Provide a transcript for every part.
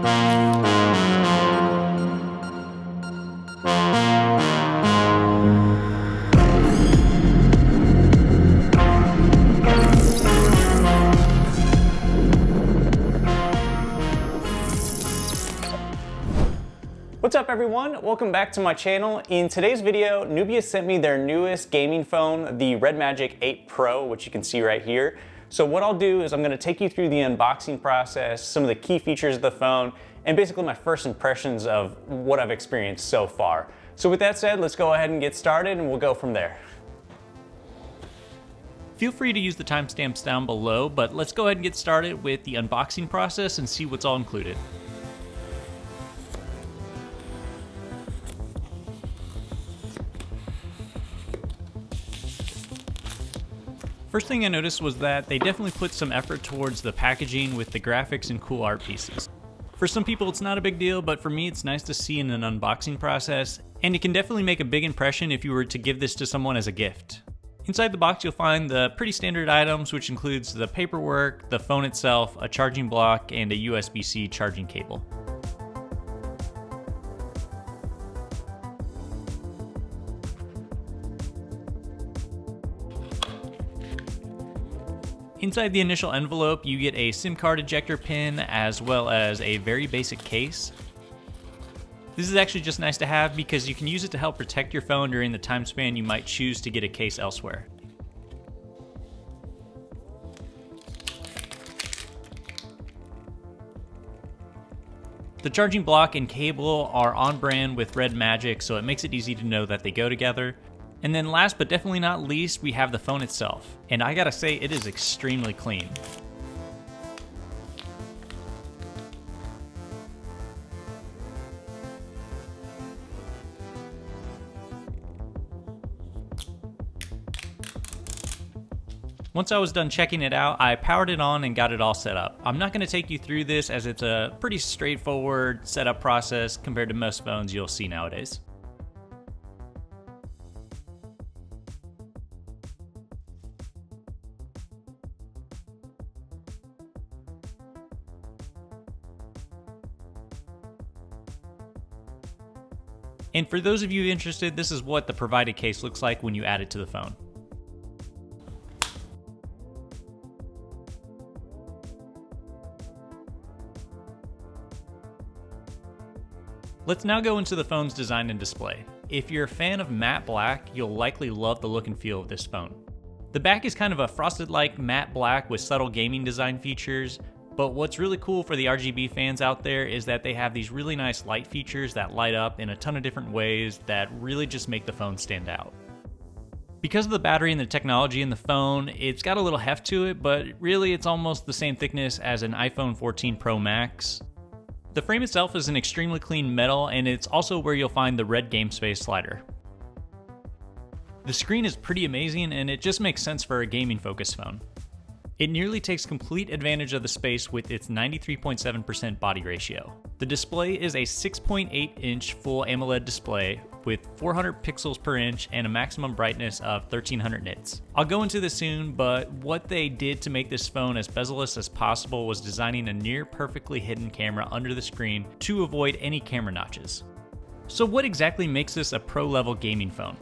What's up everyone? Welcome back to my channel. In today's video, Nubia sent me their newest gaming phone, the RedMagic 8 Pro, which you can see right here. So what I'll do is I'm gonna take you through the unboxing process, some of the key features of the phone, and basically my first impressions of what I've experienced so far. So with that said, let's go ahead and get started and we'll go from there. Feel free to use the timestamps down below, but let's go ahead and get started with the unboxing process and see what's all included. First thing I noticed was that they definitely put some effort towards the packaging with the graphics and cool art pieces. For some people it's not a big deal, but for me it's nice to see in an unboxing process, and it can definitely make a big impression if you were to give this to someone as a gift. Inside the box you'll find the pretty standard items, which includes the paperwork, the phone itself, a charging block, and a USB-C charging cable. Inside the initial envelope, you get a SIM card ejector pin as well as a very basic case. This is actually just nice to have because you can use it to help protect your phone during the time span you might choose to get a case elsewhere. The charging block and cable are on brand with RedMagic, so it makes it easy to know that they go together. And then last but definitely not least, we have the phone itself. And I gotta say, it is extremely clean. Once I was done checking it out, I powered it on and got it all set up. I'm not gonna take you through this as it's a pretty straightforward setup process compared to most phones you'll see nowadays. And for those of you interested, this is what the provided case looks like when you add it to the phone. Let's now go into the phone's design and display. If you're a fan of matte black, you'll likely love the look and feel of this phone. The back is kind of a frosted-like matte black with subtle gaming design features. But what's really cool for the RGB fans out there is that they have these really nice light features that light up in a ton of different ways that really just make the phone stand out. Because of the battery and the technology in the phone, it's got a little heft to it, but really it's almost the same thickness as an iPhone 14 Pro Max. The frame itself is an extremely clean metal, and it's also where you'll find the red game space slider. The screen is pretty amazing, and it just makes sense for a gaming focused phone. It nearly takes complete advantage of the space with its 93.7% body ratio. The display is a 6.8-inch full AMOLED display with 400 pixels per inch and a maximum brightness of 1300 nits. I'll go into this soon, but what they did to make this phone as bezel-less as possible was designing a near perfectly hidden camera under the screen to avoid any camera notches. So what exactly makes this a pro-level gaming phone?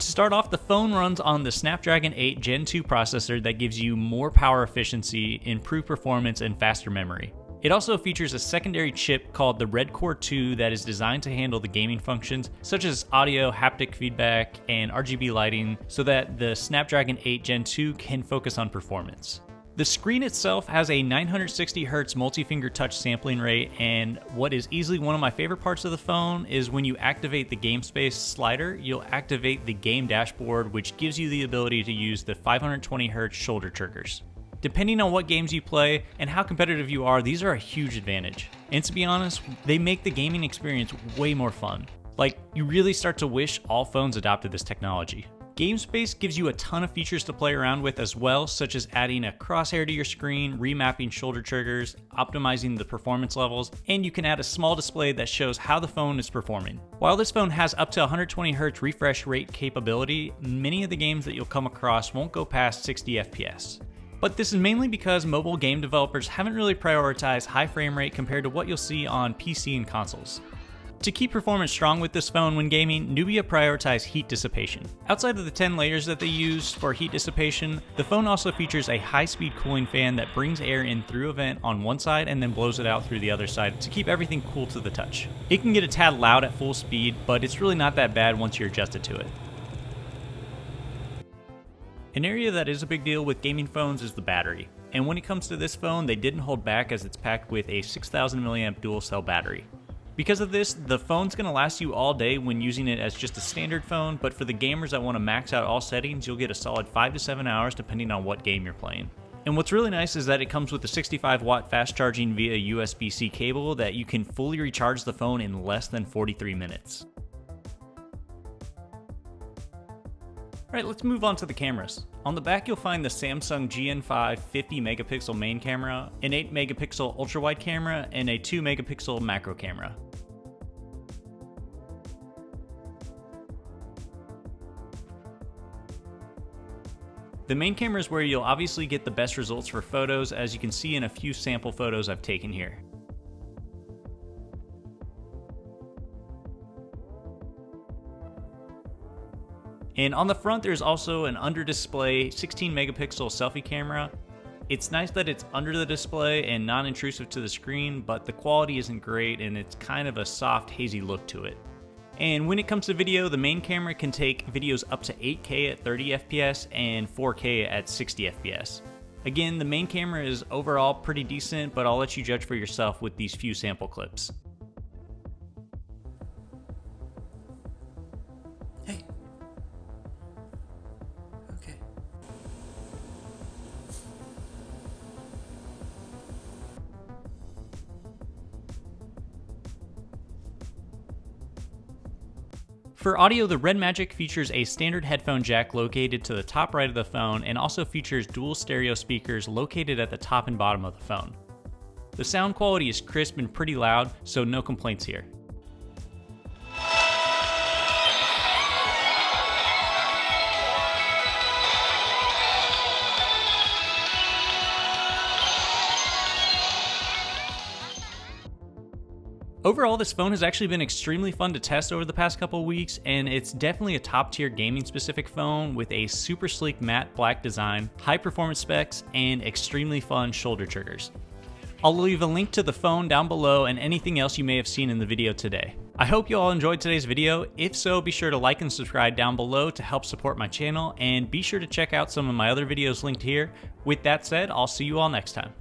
To start off, the phone runs on the Snapdragon 8 Gen 2 processor that gives you more power efficiency, improved performance, and faster memory. It also features a secondary chip called the Red Core 2 that is designed to handle the gaming functions such as audio, haptic feedback, and RGB lighting so that the Snapdragon 8 Gen 2 can focus on performance. The screen itself has a 960Hz multi-finger touch sampling rate, and what is easily one of my favorite parts of the phone is when you activate the game space slider, you'll activate the game dashboard, which gives you the ability to use the 520Hz shoulder triggers. Depending on what games you play and how competitive you are, these are a huge advantage. And to be honest, they make the gaming experience way more fun. Like, you really start to wish all phones adopted this technology. GameSpace gives you a ton of features to play around with as well, such as adding a crosshair to your screen, remapping shoulder triggers, optimizing the performance levels, and you can add a small display that shows how the phone is performing. While this phone has up to 120Hz refresh rate capability, many of the games that you'll come across won't go past 60 FPS. But this is mainly because mobile game developers haven't really prioritized high frame rate compared to what you'll see on PC and consoles. To keep performance strong with this phone when gaming, Nubia prioritized heat dissipation. Outside of the 10 layers that they use for heat dissipation, the phone also features a high-speed cooling fan that brings air in through a vent on one side and then blows it out through the other side to keep everything cool to the touch. It can get a tad loud at full speed, but it's really not that bad once you're adjusted to it. An area that is a big deal with gaming phones is the battery. And when it comes to this phone, they didn't hold back as it's packed with a 6000 mAh dual cell battery. Because of this, the phone's going to last you all day when using it as just a standard phone, but for the gamers that want to max out all settings, you'll get a solid 5 to 7 hours depending on what game you're playing. And what's really nice is that it comes with a 65 watt fast charging via USB-C cable that you can fully recharge the phone in less than 43 minutes. Alright, let's move on to the cameras. On the back you'll find the Samsung GN5 50 megapixel main camera, an 8 megapixel ultra wide camera, and a 2 megapixel macro camera. The main camera is where you'll obviously get the best results for photos, as you can see in a few sample photos I've taken here. And on the front, there's also an under-display 16 megapixel selfie camera. It's nice that it's under the display and non-intrusive to the screen, but the quality isn't great and it's kind of a soft, hazy look to it. And when it comes to video, the main camera can take videos up to 8K at 30 FPS and 4K at 60 FPS. Again, the main camera is overall pretty decent, but I'll let you judge for yourself with these few sample clips. For audio, the RedMagic features a standard headphone jack located to the top right of the phone and also features dual stereo speakers located at the top and bottom of the phone. The sound quality is crisp and pretty loud, so no complaints here. Overall, this phone has actually been extremely fun to test over the past couple of weeks, and it's definitely a top-tier gaming-specific phone with a super sleek matte black design, high performance specs, and extremely fun shoulder triggers. I'll leave a link to the phone down below and anything else you may have seen in the video today. I hope you all enjoyed today's video. If so, be sure to like and subscribe down below to help support my channel, and be sure to check out some of my other videos linked here. With that said, I'll see you all next time.